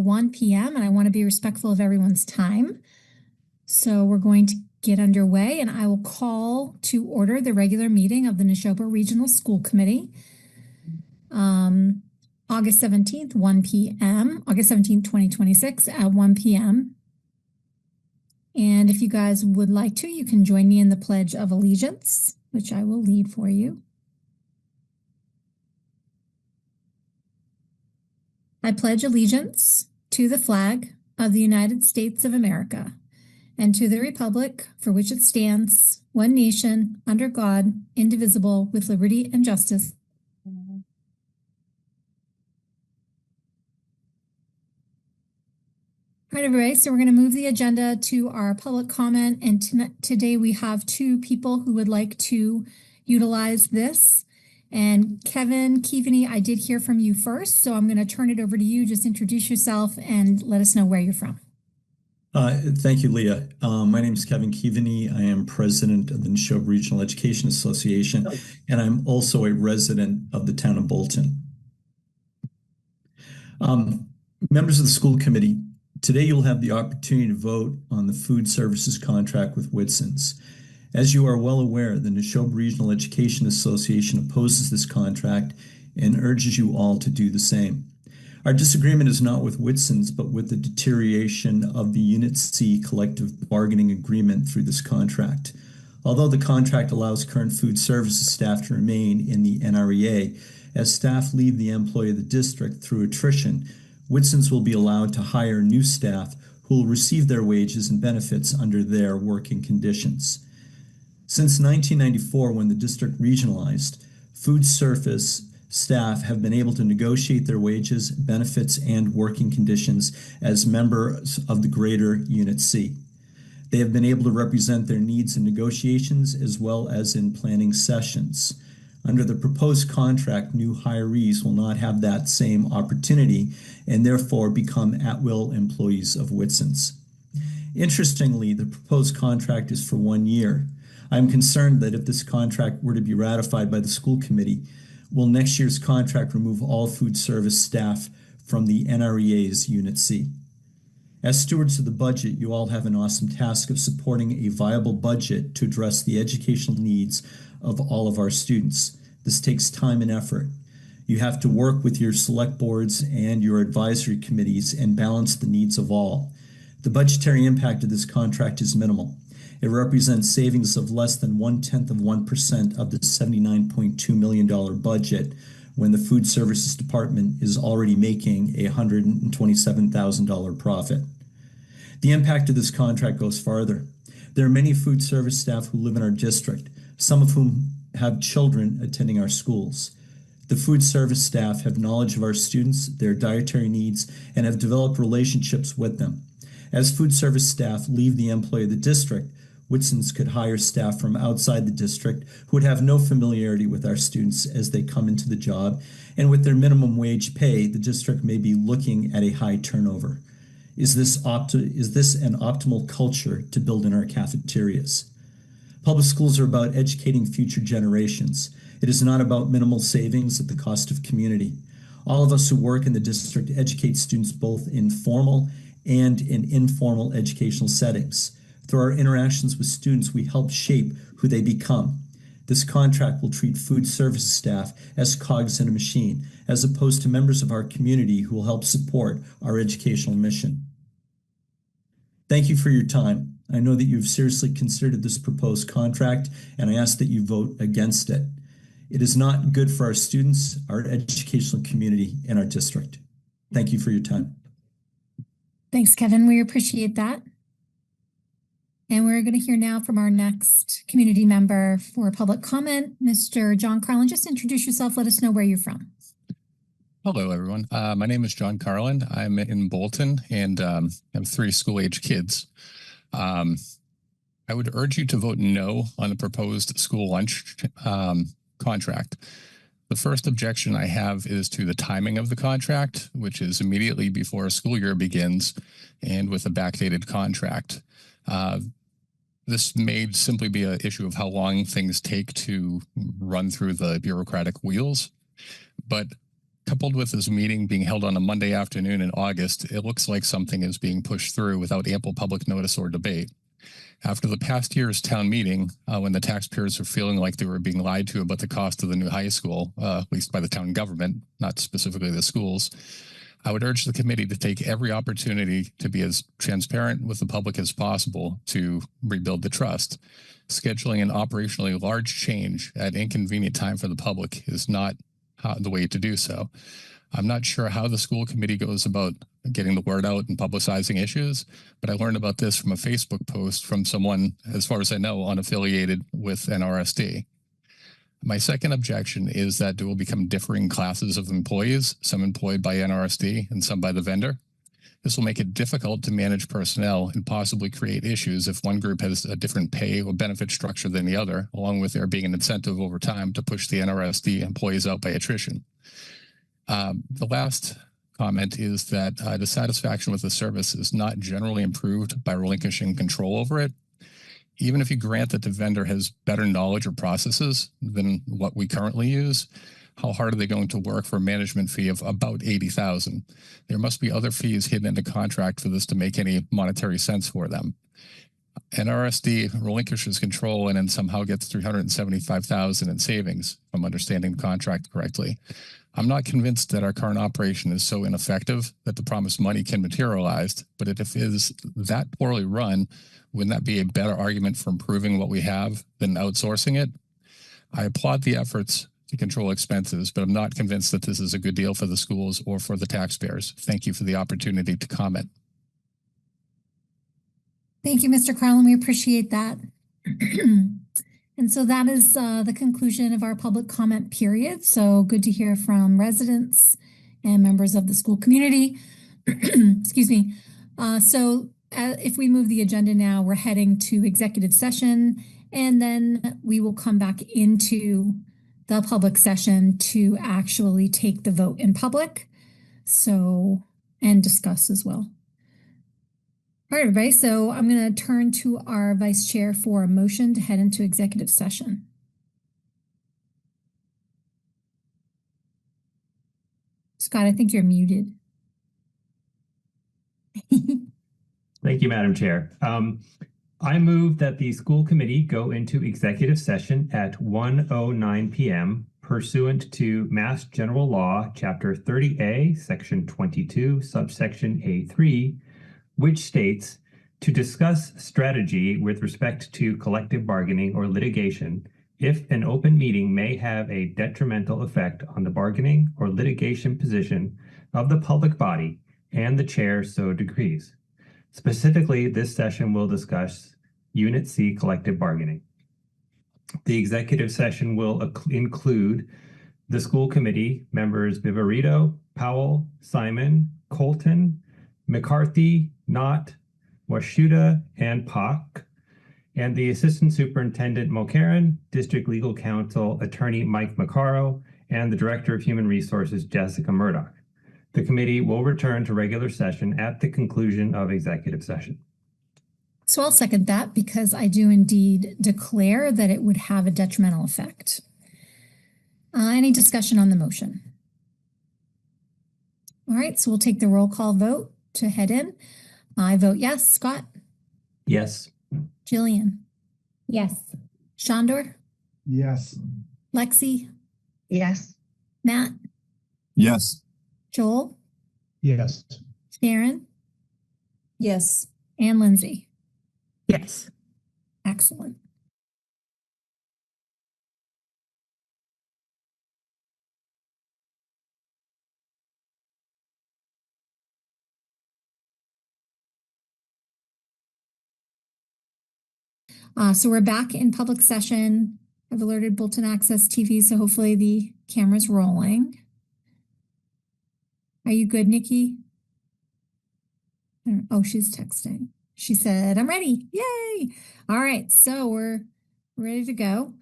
1 p.m. and I want to be respectful of everyone's time. So we're going to get underway, and I will call to order the regular meeting of the Nashoba Regional School Committee. August 17th, 1 p.m., August 17th, 2026 at 1 p.m. And if you guys would like to, you can join me in the Pledge of Allegiance, which I will lead for you. I pledge allegiance to the flag of the United States of America and to the republic for which it stands, one nation, under God, indivisible, with liberty and justice. All right, everybody, so we're going to move the agenda to our public comment, and today we have two people who would like to utilize this. And Kevin Keaveney, I did hear from you first, so I'm going to turn it over to you. Just introduce yourself and let us know where you're from. Thank you, Leah. My name is Kevin Keaveney. I am president of the Nashoba Regional Education Association, and I'm also a resident of the town of Bolton. Members of the school committee, today you'll have the opportunity to vote on the food services contract with Whitson's. As you are well aware, the Nashoba Regional Education Association opposes this contract and urges you all to do the same. Our disagreement is not with Whitson's, but with the deterioration of the Unit C collective bargaining agreement through this contract. Although the contract allows current food services staff to remain in the NREA, as staff leave the employ of the district through attrition, Whitson's will be allowed to hire new staff who will receive their wages and benefits under their working conditions. Since 1994, when the district regionalized, food service staff have been able to negotiate their wages, benefits, and working conditions as members of the greater Unit C. They have been able to represent their needs in negotiations as well as in planning sessions. Under the proposed contract, new hirees will not have that same opportunity and therefore become at-will employees of Whitson's. Interestingly, the proposed contract is for 1 year. I'm concerned that if this contract were to be ratified by the school committee, will next year's contract remove all food service staff from the NREA's Unit C? As stewards of the budget, you all have an awesome task of supporting a viable budget to address the educational needs of all of our students. This takes time and effort. You have to work with your select boards and your advisory committees and balance the needs of all. The budgetary impact of this contract is minimal. It represents savings of less than 0.1% of the $79.2 million budget when the food services department is already making a $127,000 profit. The impact of this contract goes farther. There are many food service staff who live in our district, some of whom have children attending our schools. The food service staff have knowledge of our students, their dietary needs, and have developed relationships with them. As food service staff leave the employ of the district, Whitson's could hire staff from outside the district who would have no familiarity with our students as they come into the job, and with their minimum wage pay, the district may be looking at a high turnover. Is this an optimal culture to build in our cafeterias? Public schools are about educating future generations. It is not about minimal savings at the cost of community. All of us who work in the district educate students both in formal and in informal educational settings. Through our interactions with students, we help shape who they become. This contract will treat food services staff as cogs in a machine, as opposed to members of our community who will help support our educational mission. Thank you for your time. I know that you've seriously considered this proposed contract, and I ask that you vote against it. It is not good for our students, our educational community, and our district. Thank you for your time. Thanks, Kevin. We appreciate that. And we're going to hear now from our next community member for public comment, Mr. John Carlin. Just introduce yourself. Let us know where you're from. Hello, everyone. My name is John Carlin. I'm in Bolton and have 3 school-age kids. I would urge you to vote no on the proposed school lunch contract. The first objection I have is to the timing of the contract, which is immediately before a school year begins and with a backdated contract. This may simply be an issue of how long things take to run through the bureaucratic wheels, but Coupled with this meeting being held on a Monday afternoon in August, it looks like something is being pushed through without ample public notice or debate. After the past year's town meeting, when the taxpayers were feeling like they were being lied to about the cost of the new high school, at least by the town government, not specifically the schools, I would urge the committee to take every opportunity to be as transparent with the public as possible to rebuild the trust. Scheduling an operationally large change at inconvenient time for the public is not the way to do so. I'm not sure how the school committee goes about getting the word out and publicizing issues, but I learned about this from a Facebook post from someone, as far as I know, unaffiliated with NRSD. My second objection is that there will become differing classes of employees, some employed by NRSD and some by the vendor. This will make it difficult to manage personnel and possibly create issues if one group has a different pay or benefit structure than the other, along with there being an incentive over time to push the NRSD employees out by attrition. The last comment is that dissatisfaction with the service is not generally improved by relinquishing control over it. Even if you grant that the vendor has better knowledge or processes than what we currently use, how hard are they going to work for a management fee of about $80,000? There must be other fees hidden in the contract for this to make any monetary sense for them. NRSD relinquishes control and then somehow gets $375,000 in savings, if I'm understanding the contract correctly. I'm not convinced that our current operation is so ineffective that the promised money can materialize, but if it is that poorly run, wouldn't that be a better argument for improving what we have than outsourcing it? I applaud the efforts to control expenses, but I'm not convinced that this is a good deal for the schools or for the taxpayers. Thank you for the opportunity to comment. Thank you, Mr. Carlin. We appreciate that. And so that is the conclusion of our public comment period. So good to hear from residents and members of the school community. Excuse me. If we move the agenda now, we're heading to executive session, and then we will come back into the public session to actually take the vote in public. And discuss as well. All right, everybody. So I'm going to turn to our vice chair for a motion to head into executive session. Scott, I think you're muted. Thank you, Madam Chair. I move that the school committee go into executive session at 1:09 p.m. pursuant to Mass General Law, Chapter 30A, Section 22, subsection A3, which states, to discuss strategy with respect to collective bargaining or litigation if an open meeting may have a detrimental effect on the bargaining or litigation position of the public body and the chair so decrees. Specifically, this session will discuss Unit C collective bargaining. The executive session will include the school committee members Viverito, Powell, Simon, Colton, McCarthy, Knott, Washuta, and Pak, and the Assistant Superintendent Mulcairn, District Legal Counsel Attorney Mike Macaro, and the Director of Human Resources Jessica Murdoch. The committee will return to regular session at the conclusion of executive session. So I'll second that because I do indeed declare that it would have a detrimental effect. Any discussion on the motion? All right, so we'll take the roll call vote to head in. I vote yes. Scott? Yes. Jillian? Yes. Shandor? Yes. Lexi? Yes. Matt? Yes. Joel? Yes. Sharon? Yes. And Lindsay? Yes. Excellent. So we're back in public session. I've alerted Bolton Access TV, so hopefully the camera's rolling. Are you good, Nikki? Oh, she's texting. She said, I'm ready. Yay. All right. So we're ready to go.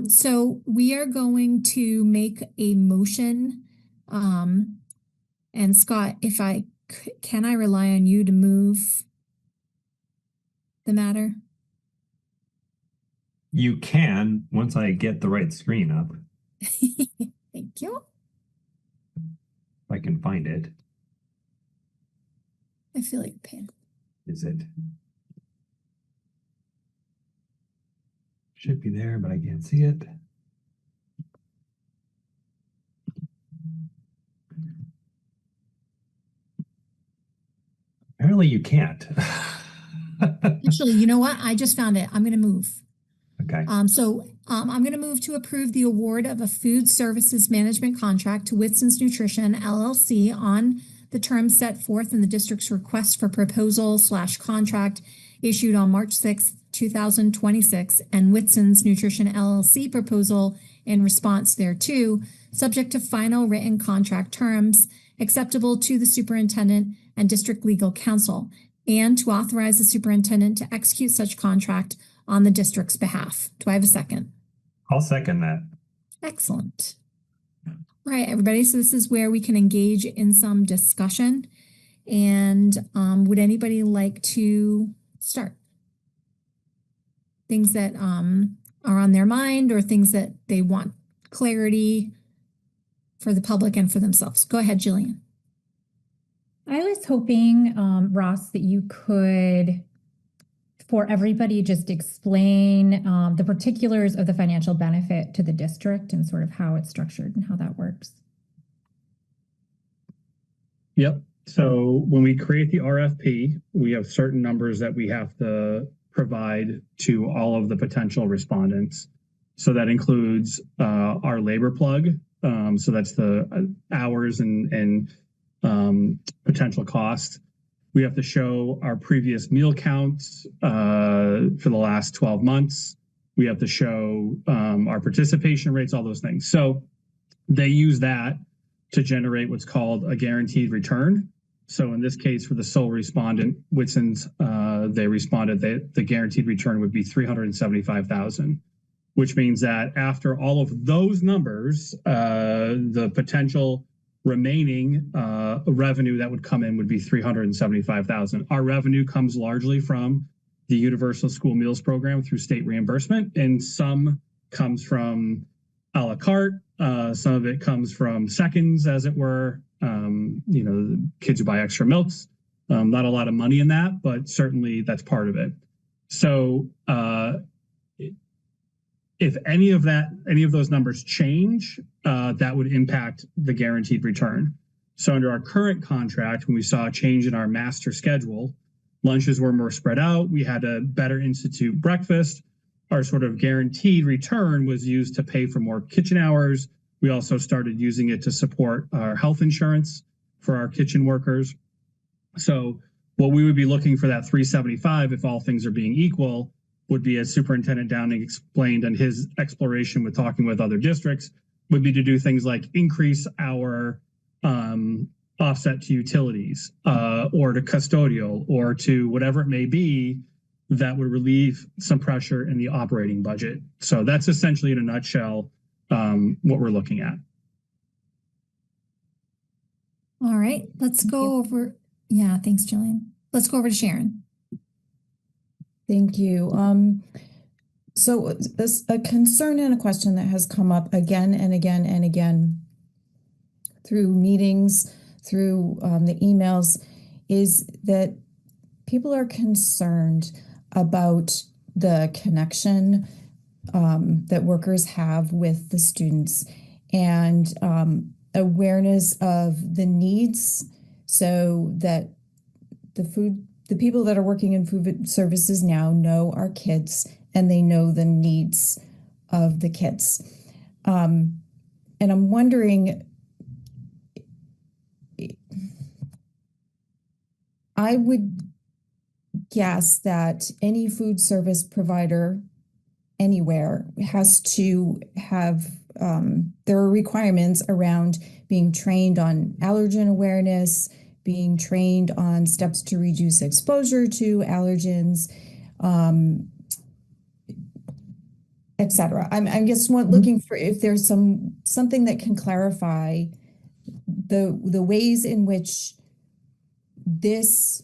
So we are going to make a motion. And Scott, can I rely on you to move the matter? You can, once I get the right screen up. Thank you. I can find it. I feel like a pain. Is it? Should be there, but I can't see it. Apparently you can't. Actually, you know what? I just found it. I'm going to move. Okay. I'm going to move to approve the award of a food services management contract to Whitson's Nutrition LLC on the terms set forth in the district's request for proposal/contract issued on March 6, 2026, and Whitson's Nutrition LLC proposal in response thereto, subject to final written contract terms acceptable to the superintendent and district legal counsel, and to authorize the superintendent to execute such contract on the district's behalf. Do I have a second? I'll second that. Excellent. All right, everybody. So this is where we can engage in some discussion. And would anybody like to start? Things that are on their mind or things that they want clarity for the public and for themselves. Go ahead, Jillian. I was hoping, Ross, that you could, for everybody, just explain the particulars of the financial benefit to the district and sort of how it's structured and how that works. Yep. So when we create the RFP, we have certain numbers that we have to provide to all of the potential respondents. So that includes our labor plug. So that's the hours and potential cost. We have to show our previous meal counts for the last 12 months. We have to show our participation rates, all those things. So they use that to generate what's called a guaranteed return. So in this case, for the sole respondent, Whitson's, they responded that the guaranteed return would be $375,000, which means that after all of those numbers, the potential remaining revenue that would come in would be $375,000. Our revenue comes largely from the Universal School Meals Program through state reimbursement, and some comes from a la carte. Some of it comes from seconds, as it were. Kids who buy extra milks. Not a lot of money in that, but certainly that's part of it. So if any of those numbers change, that would impact the guaranteed return. So under our current contract, when we saw a change in our master schedule, lunches were more spread out. We had to better institute breakfast. Our sort of guaranteed return was used to pay for more kitchen hours. We also started using it to support our health insurance for our kitchen workers. So what we would be looking for that 375, if all things are being equal, would be, as Superintendent Downing explained in his exploration with talking with other districts, would be to do things like increase our offset to utilities or to custodial or to whatever it may be that would relieve some pressure in the operating budget. So that's essentially, in a nutshell, what we're looking at. All right, let's go over. Yeah, thanks, Jillian. Let's go over to Sharon. Thank you. So a concern and a question that has come up again and again and again through meetings, through the emails, is that people are concerned about the connection that workers have with the students and awareness of the needs, so that the people that are working in food services now know our kids and they know the needs of the kids. And I'm wondering, I would guess that any food service provider anywhere has to have, there are requirements around being trained on allergen awareness, being trained on steps to reduce exposure to allergens, et cetera. I'm just looking for if there's something that can clarify the ways in which this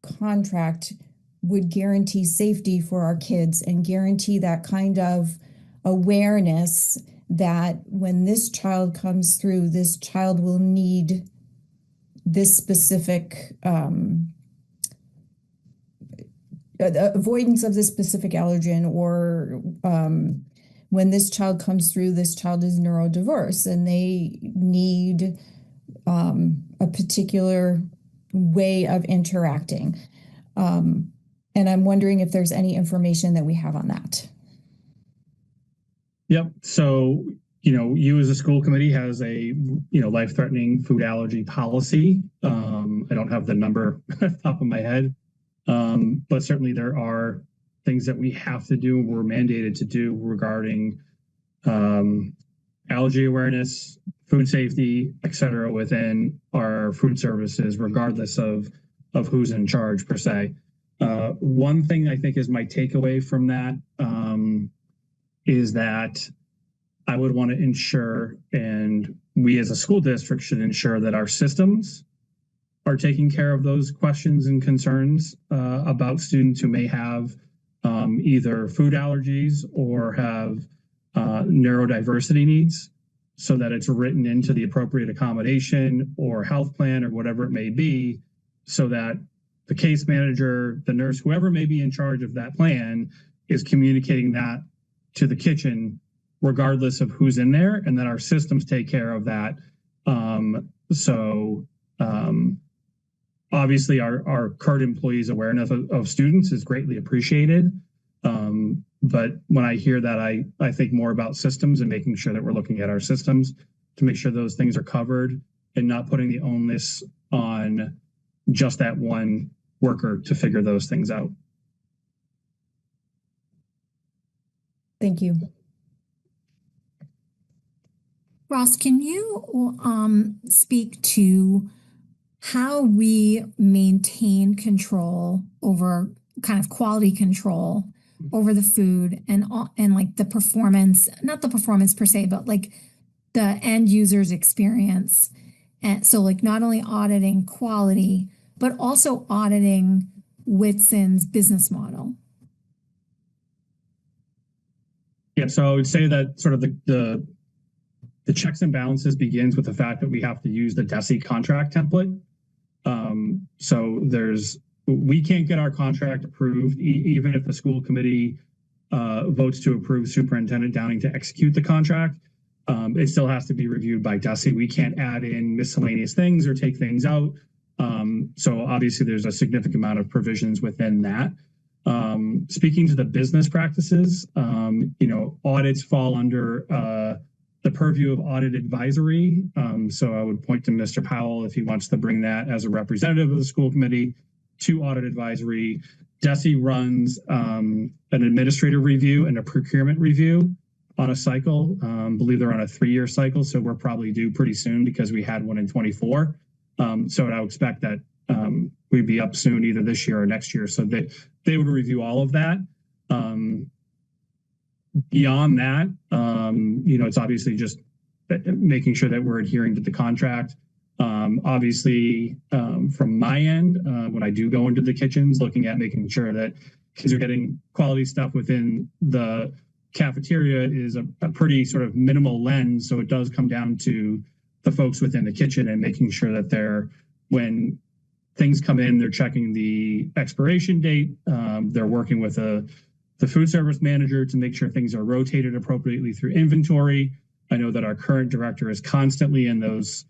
contract would guarantee safety for our kids and guarantee that kind of awareness that when this child comes through, this child will need this specific avoidance of this specific allergen, or when this child comes through, this child is neurodiverse and they need a particular way of interacting. And I'm wondering if there's any information that we have on that. Yep. So, you as a school committee has a, life-threatening food allergy policy. I don't have the number off the top of my head, but certainly there are things that we have to do, we're mandated to do regarding allergy awareness, food safety, et cetera, within our food services, regardless of who's in charge per se. One thing I think is my takeaway from that is that I would want to ensure, and we as a school district should ensure, that our systems are taking care of those questions and concerns about students who may have either food allergies or have neurodiversity needs, so that it's written into the appropriate accommodation or health plan or whatever it may be, so that the case manager, the nurse, whoever may be in charge of that plan is communicating that to the kitchen, regardless of who's in there, and that our systems take care of that. Obviously our current employees' awareness of students is greatly appreciated. But when I hear that, I think more about systems and making sure that we're looking at our systems to make sure those things are covered and not putting the onus on just that one worker to figure those things out. Thank you. Ross, can you speak to how we maintain control over kind of quality control over the food and like the performance, not the performance per se, but like the end user's experience? And so like not only auditing quality, but also auditing Whitson's business model. Yeah, so I would say that sort of the checks and balances begins with the fact that we have to use the DESI contract template. So we can't get our contract approved, even if the school committee votes to approve Superintendent Downing to execute the contract. It still has to be reviewed by DESI. We can't add in miscellaneous things or take things out. So obviously there's a significant amount of provisions within that. Speaking to the business practices, audits fall under the purview of audit advisory. So I would point to Mr. Powell if he wants to bring that as a representative of the school committee to audit advisory. DESI runs an administrative review and a procurement review on a cycle. I believe they're on a 3-year cycle, so we're probably due pretty soon because we had one in 24. So I would expect that we'd be up soon, either this year or next year. So they would review all of that. Beyond that, it's obviously just making sure that we're adhering to the contract. Obviously, from my end, when I do go into the kitchens, looking at making sure that kids are getting quality stuff within the cafeteria is a pretty sort of minimal lens. So it does come down to the folks within the kitchen and making sure that when things come in, they're checking the expiration date. They're working with the food service manager to make sure things are rotated appropriately through inventory. I know that our current director is constantly in those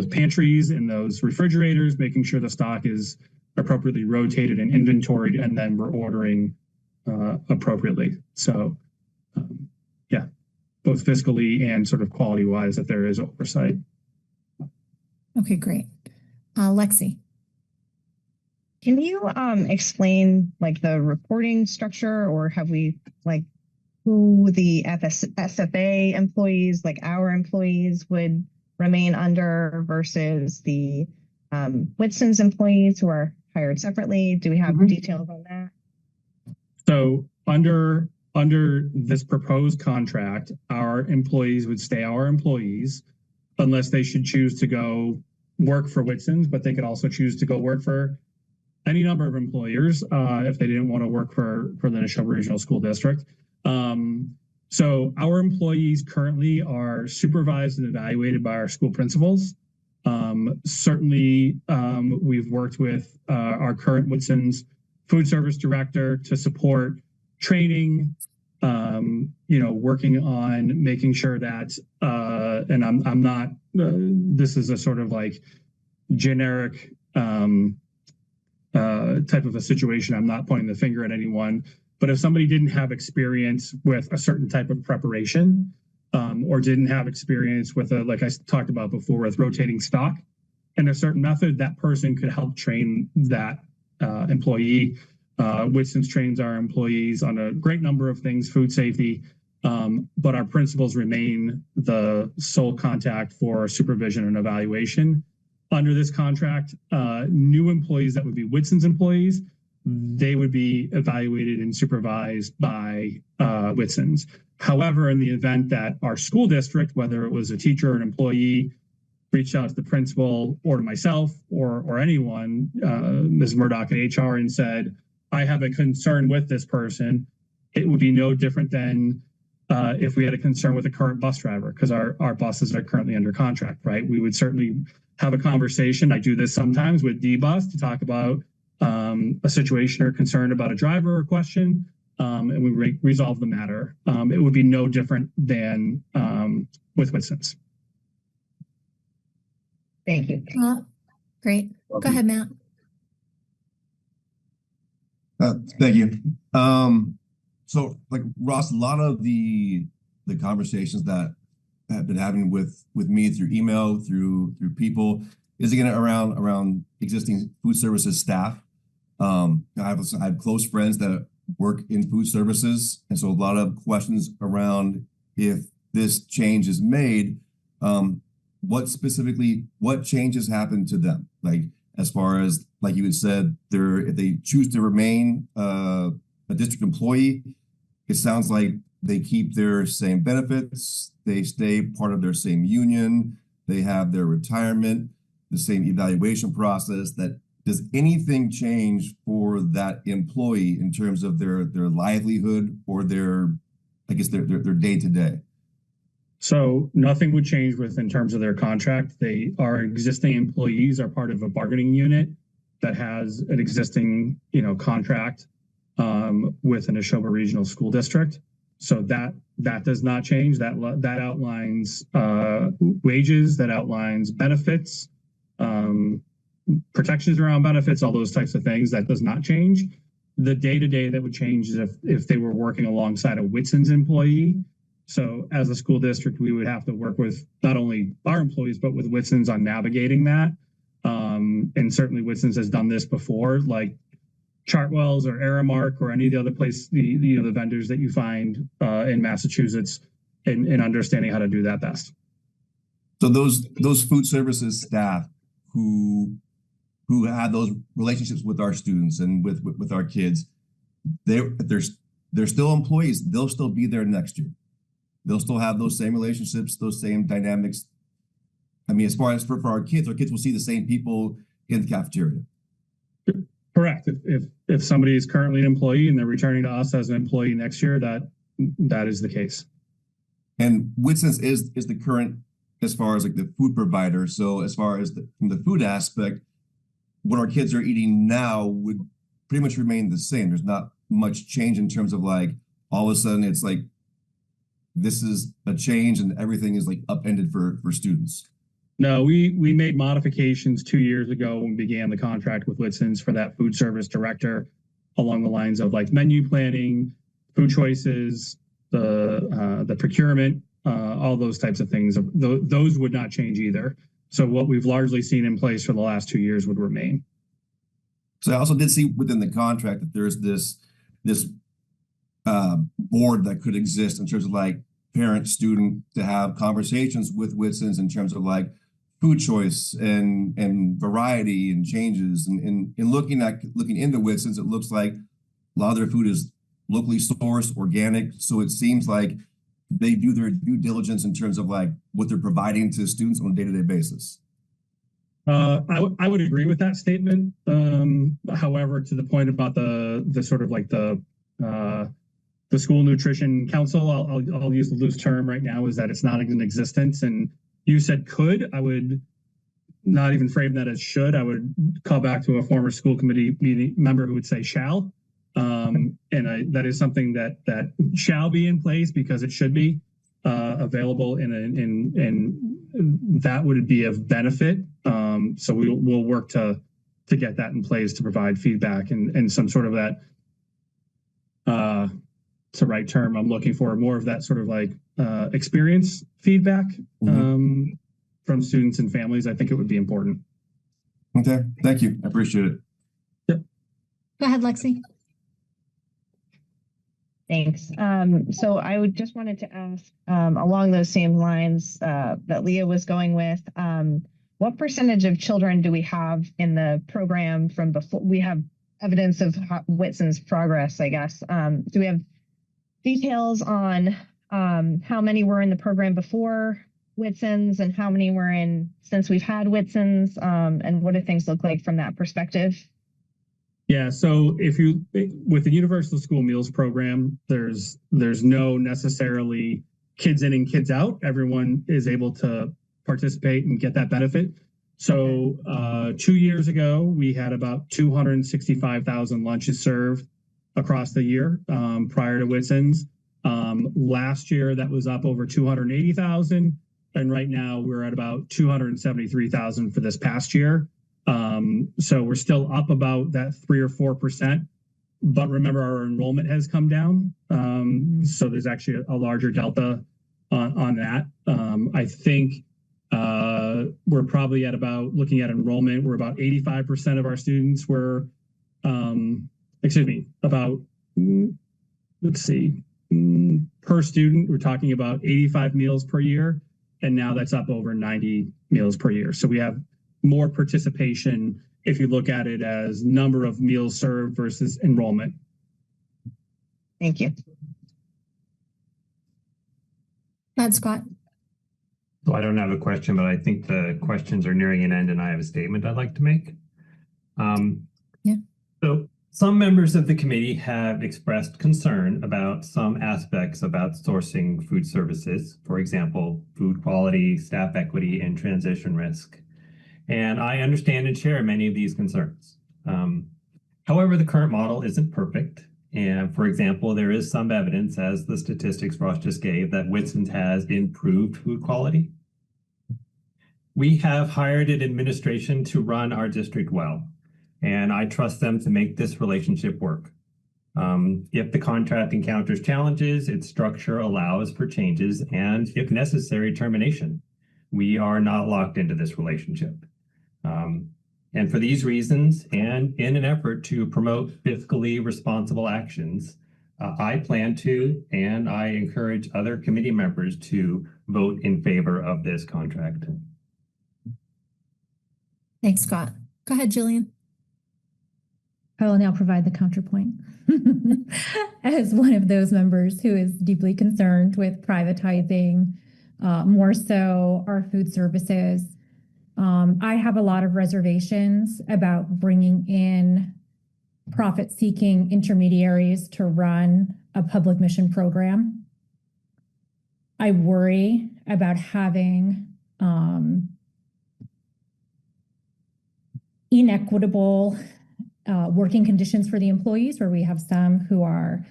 pantries and those refrigerators, making sure the stock is appropriately rotated and inventoried, and then we're ordering appropriately. So, both fiscally and sort of quality-wise, that there is oversight. Okay, great. Lexi. Can you explain like the reporting structure, or have we like who the SFA employees, like our employees, would remain under versus the Whitson's employees who are hired separately? Do we have details on that? So under this proposed contract, our employees would stay our employees unless they should choose to go work for Whitson's, but they could also choose to go work for any number of employers if they didn't want to work for the Nashoba Regional School District. So our employees currently are supervised and evaluated by our school principals. Certainly, we've worked with our current Woodson's food service director to support training, working on making sure that, and I'm not, this is a sort of like generic type of a situation. I'm not pointing the finger at anyone, but if somebody didn't have experience with a certain type of preparation, or didn't have experience with like I talked about before, with rotating stock in a certain method, that person could help train that employee. Whitson's trains our employees on a great number of things, food safety, but our principals remain the sole contact for supervision and evaluation. Under this contract, new employees that would be Whitson's employees, they would be evaluated and supervised by Whitson's. However, in the event that our school district, whether it was a teacher or an employee, reached out to the principal or to myself or anyone, Ms. Murdoch in HR, and said, I have a concern with this person, it would be no different than if we had a concern with a current bus driver, because our buses are currently under contract, right? We would certainly have a conversation. I do this sometimes with D-Bus to talk about a situation or concern about a driver or question, and we resolve the matter. It would be no different than with Whitson's. Thank you. Great. Go ahead, Matt. Thank you. So like Ross, a lot of the conversations that have been having with me through email, through people, is again around existing food services staff. I have close friends that work in food services, and so a lot of questions around if this change is made, what changes happen to them? Like as far as like you had said, if they choose to remain a district employee, it sounds like they keep their same benefits, they stay part of their same union, they have their retirement, the same evaluation process. Does anything change for that employee in terms of their livelihood or their day-to-day? So nothing would change in terms of their contract. Our existing employees are part of a bargaining unit that has an existing, contract with the Nashoba Regional School District. So that does not change. That outlines wages, that outlines benefits, protections around benefits, all those types of things. That does not change. The day-to-day that would change is if they were working alongside a Whitson's employee. So as a school district, we would have to work with not only our employees, but with Whitson's on navigating that. And certainly Whitson's has done this before, like Chartwell's or Aramark or any of the other the vendors that you find in Massachusetts, in understanding how to do that best. So those food services staff who have those relationships with our students and with our kids, they're still employees. They'll still be there next year. They'll still have those same relationships, those same dynamics. I mean, as far as for our kids will see the same people in the cafeteria. Correct. If somebody is currently an employee and they're returning to us as an employee next year, that is the case. And Whitson's is the current, as far as like the food provider. So as far as from the food aspect, what our kids are eating now would pretty much remain the same. There's not much change in terms of like all of a sudden it's like this is a change and everything is like upended for students. No, we made modifications 2 years ago when we began the contract with Whitson's for that food service director, along the lines of like menu planning, food choices, the procurement, all those types of things. Those would not change either. So what we've largely seen in place for the last 2 years would remain. So I also did see within the contract that there's this board that could exist in terms of like parent student to have conversations with Whitson's in terms of like food choice and variety and changes, and looking into Whitson's, it looks like a lot of their food is locally sourced, organic. So it seems like they do their due diligence in terms of like what they're providing to students on a day-to-day basis. I would agree with that statement. However, to the point about the sort of like the the School Nutrition Council, I'll use the loose term right now, is that it's not in existence. And you said could. I would not even frame that as should. I would call back to a former school committee meeting member who would say shall. That is something that shall be in place because it should be available and that would be of benefit. So we'll work to get that in place to provide feedback and some sort of that. It's the right term I'm looking for. More of that sort of like experience feedback from students and families. I think it would be important. Okay, thank you. I appreciate it. Yep. Go ahead, Lexi. Thanks. So I would just wanted to ask along those same lines that Leah was going with, what percentage of children do we have in the program from before? We have evidence of Whitson's progress, I guess. Do we have details on how many were in the program before Whitson's and how many were in since we've had Whitson's, and what do things look like from that perspective? Yeah, so with the Universal School Meals program, there's no necessarily kids in and kids out. Everyone is able to participate and get that benefit. So 2 years ago, we had about 265,000 lunches served across the year prior to Whitson's. Last year, that was up over 280,000. And right now, we're at about 273,000 for this past year. So we're still up about that 3 or 4%, but remember our enrollment has come down. So there's actually a larger delta on that. I think we're probably at about, looking at enrollment, we're about 85% of our students were, about, let's see, per student, we're talking about 85 meals per year. And now that's up over 90 meals per year. So we have more participation if you look at it as number of meals served versus enrollment. Thank you. Matt Scott. So I don't have a question, but I think the questions are nearing an end and I have a statement I'd like to make. So some members of the committee have expressed concern about some aspects of outsourcing food services, for example, food quality, staff equity, and transition risk. And I understand and share many of these concerns. However, the current model isn't perfect. And for example, there is some evidence, as the statistics Ross just gave, that Whitson's has improved food quality. We have hired an administration to run our district well, and I trust them to make this relationship work. If the contract encounters challenges, its structure allows for changes and, if necessary, termination. We are not locked into this relationship. And for these reasons, and in an effort to promote fiscally responsible actions, I plan to, and I encourage other committee members to vote in favor of this contract. Thanks, Scott. Go ahead, Jillian. I will now provide the counterpoint. As one of those members who is deeply concerned with privatizing more so our food services, I have a lot of reservations about bringing in profit-seeking intermediaries to run a public mission program. I worry about having inequitable working conditions for the employees, where we have some who are,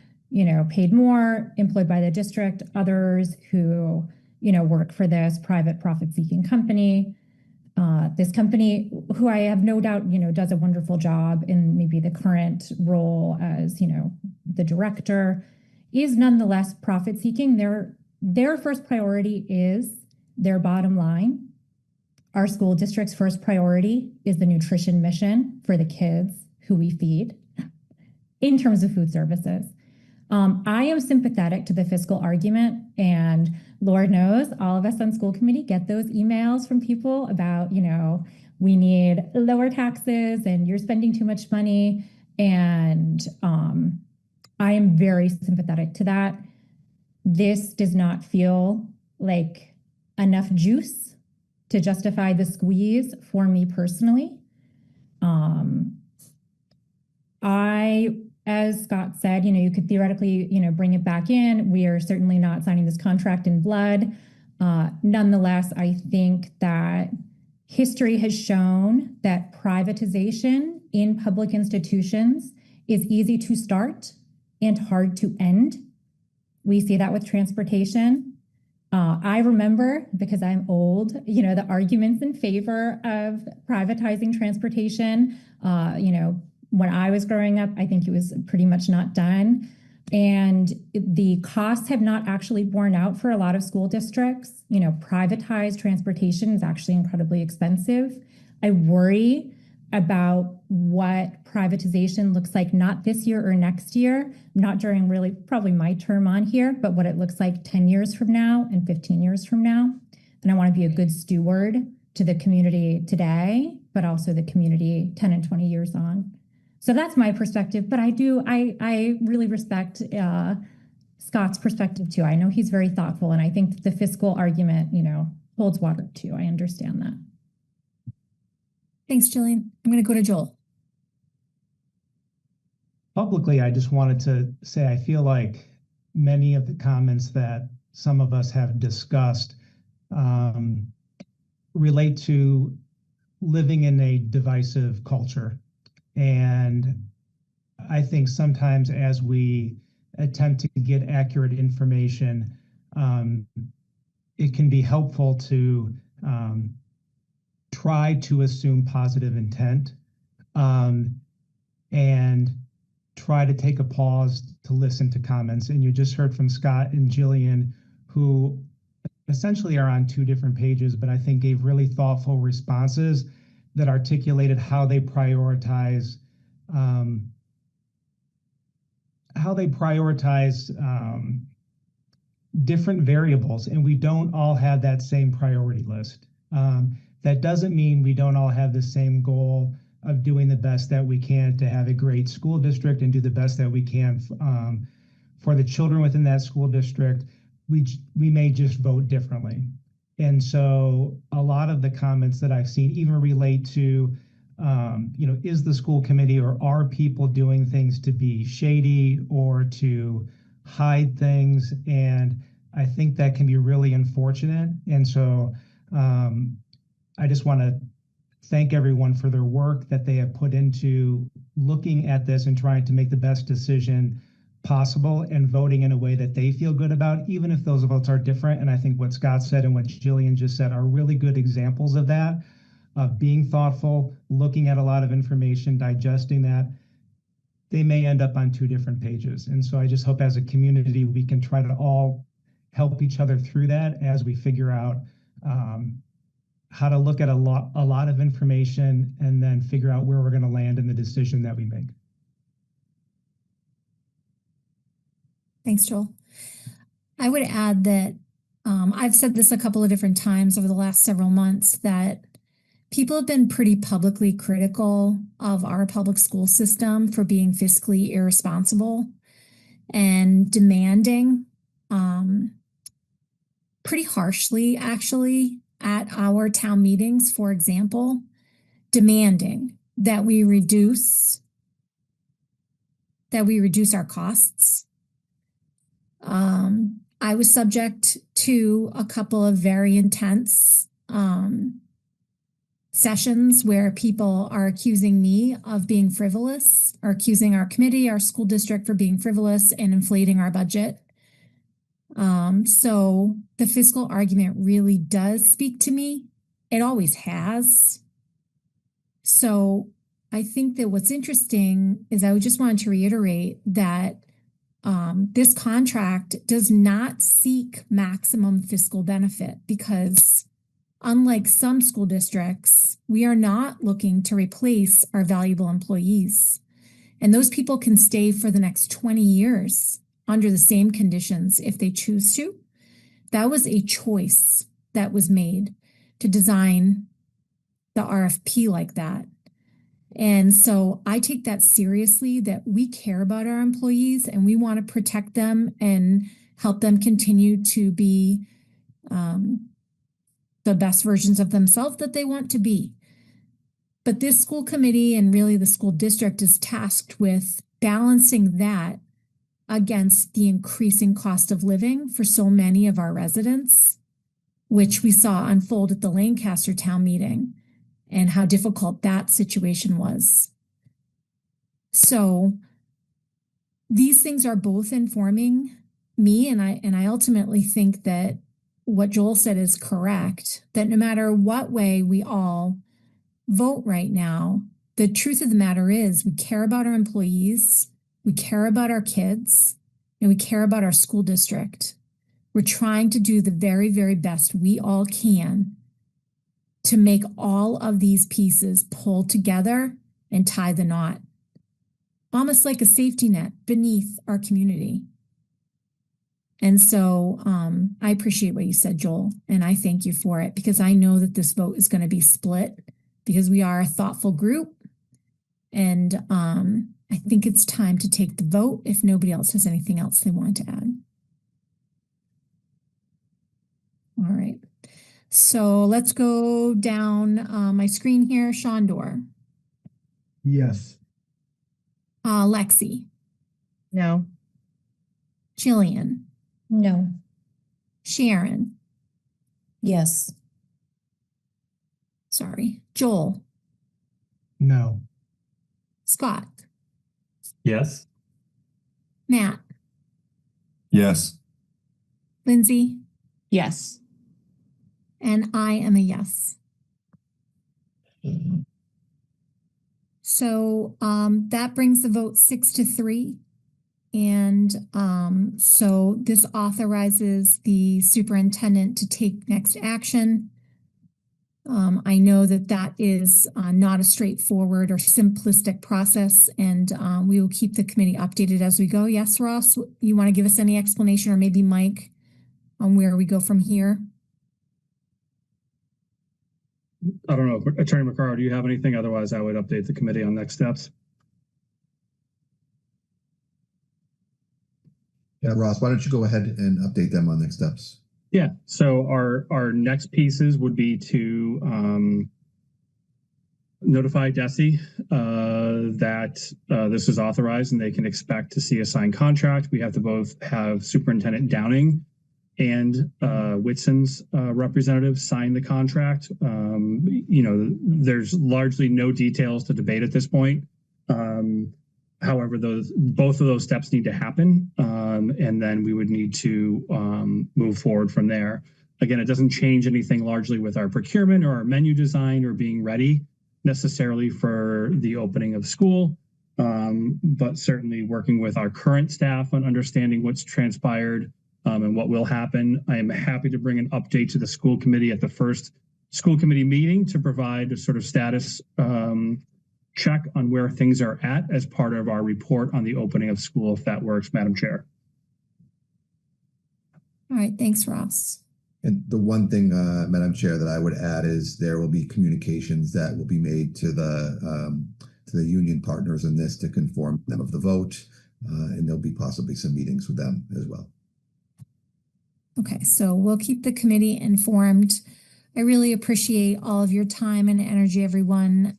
paid more, employed by the district, others who, work for this private profit-seeking company. This company, who I have no doubt, does a wonderful job in maybe the current role as, the director, is nonetheless profit-seeking. Their first priority is their bottom line. Our school district's first priority is the nutrition mission for the kids who we feed in terms of food services. I am sympathetic to the fiscal argument, and Lord knows all of us on school committee get those emails from people about, we need lower taxes and you're spending too much money. And I am very sympathetic to that. This does not feel like enough juice to justify the squeeze for me personally. I as Scott said, you could theoretically, bring it back in. We are certainly not signing this contract in blood. Nonetheless, I think that history has shown that privatization in public institutions is easy to start and hard to end. We see that with transportation. I remember, because I'm old, the arguments in favor of privatizing transportation. When I was growing up, I think it was pretty much not done. And the costs have not actually borne out for a lot of school districts. Privatized transportation is actually incredibly expensive. I worry about what privatization looks like, not this year or next year, not during really probably my term on here, but what it looks like 10 years from now and 15 years from now. And I want to be a good steward to the community today, but also the community 10 and 20 years on. So that's my perspective, but I really respect Scott's perspective too. I know he's very thoughtful, and I think the fiscal argument, holds water too. I understand that. Thanks, Jillian. I'm going to go to Joel. Publicly, I just wanted to say I feel like many of the comments that some of us have discussed relate to living in a divisive culture. And I think sometimes as we attempt to get accurate information, it can be helpful to try to assume positive intent and try to take a pause to listen to comments. And you just heard from Scott and Jillian, who essentially are on two different pages, but I think gave really thoughtful responses that articulated how they prioritize different variables, and we don't all have that same priority list. That doesn't mean we don't all have the same goal of doing the best that we can to have a great school district and do the best that we can for the children within that school district. We may just vote differently. And so a lot of the comments that I've seen even relate to, is the school committee or are people doing things to be shady or to hide things? And I think that can be really unfortunate. And so I just want to thank everyone for their work that they have put into looking at this and trying to make the best decision possible and voting in a way that they feel good about, even if those votes are different. And I think what Scott said and what Jillian just said are really good examples of that, of being thoughtful, looking at a lot of information, digesting that. They may end up on two different pages. And so I just hope as a community, we can try to all help each other through that as we figure out how to look at a lot of information and then figure out where we're going to land in the decision that we make. Thanks, Joel. I would add that I've said this a couple of different times over the last several months that people have been pretty publicly critical of our public school system for being fiscally irresponsible and demanding pretty harshly, actually, at our town meetings, for example, demanding that we reduce our costs. I was subject to a couple of very intense sessions where people are accusing me of being frivolous, or accusing our committee, our school district, for being frivolous and inflating our budget. So the fiscal argument really does speak to me. It always has. So I think that what's interesting is I just wanted to reiterate that this contract does not seek maximum fiscal benefit, because unlike some school districts, we are not looking to replace our valuable employees. And those people can stay for the next 20 years under the same conditions if they choose to. That was a choice that was made to design the RFP like that. And so I take that seriously, that we care about our employees and we want to protect them and help them continue to be the best versions of themselves that they want to be. But this school committee and really the school district is tasked with balancing that against the increasing cost of living for so many of our residents, which we saw unfold at the Lancaster town meeting and how difficult that situation was. So these things are both informing me, and I ultimately think that what Joel said is correct, that no matter what way we all vote right now, the truth of the matter is we care about our employees, we care about our kids, and we care about our school district. We're trying to do the very, very best we all can to make all of these pieces pull together and tie the knot, almost like a safety net beneath our community. And so I appreciate what you said, Joel, and I thank you for it, because I know that this vote is going to be split because we are a thoughtful group. And I think it's time to take the vote if nobody else has anything else they want to add. All right. So let's go down my screen here. Shondor. Yes. Lexi. No. Jillian. No. Sharon. Yes. Sorry. Joel. No. Scott. Yes. Matt. Yes. Lindsay. Yes. And I am a yes. So that brings the vote 6-3. And so this authorizes the superintendent to take next action. I know that that is not a straightforward or simplistic process, and we will keep the committee updated as we go. Yes, Ross, you want to give us any explanation, or maybe Mike, on where we go from here? I don't know. Attorney McCarro, do you have anything? Otherwise, I would update the committee on next steps. Yeah, Ross, why don't you go ahead and update them on next steps? Yeah, so our next pieces would be to notify DESE that this is authorized and they can expect to see a signed contract. We have to both have Superintendent Downing and Whitson's representative sign the contract. You know, there's largely no details to debate at this point. However, both of those steps need to happen, and then we would need to move forward from there. Again, it doesn't change anything largely with our procurement or our menu design or being ready necessarily for the opening of school, but certainly working with our current staff on understanding what's transpired and what will happen. I am happy to bring an update to the school committee at the first school committee meeting to provide a sort of status check on where things are at as part of our report on the opening of school, if that works, Madam Chair. All right, thanks, Ross. And the one thing, Madam Chair, that I would add is there will be communications that will be made to the union partners in this to confirm them of the vote, and there'll be possibly some meetings with them as well. Okay, so we'll keep the committee informed. I really appreciate all of your time and energy, everyone,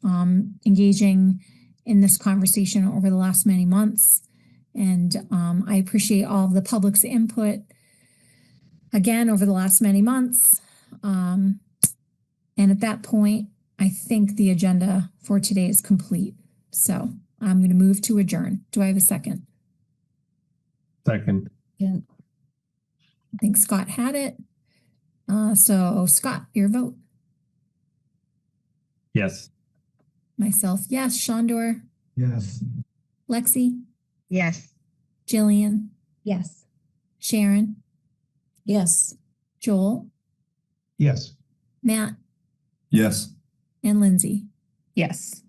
engaging in this conversation over the last many months. And I appreciate all of the public's input, again, over the last many months. And at that point, I think the agenda for today is complete. So I'm going to move to adjourn. Do I have a second? Second. Yeah. I think Scott had it. So Scott, your vote. Yes. Myself, yes. Shondor. Yes. Lexi. Yes. Jillian. Yes. Sharon. Yes. Joel. Yes. Matt. Yes. And Lindsay. Yes.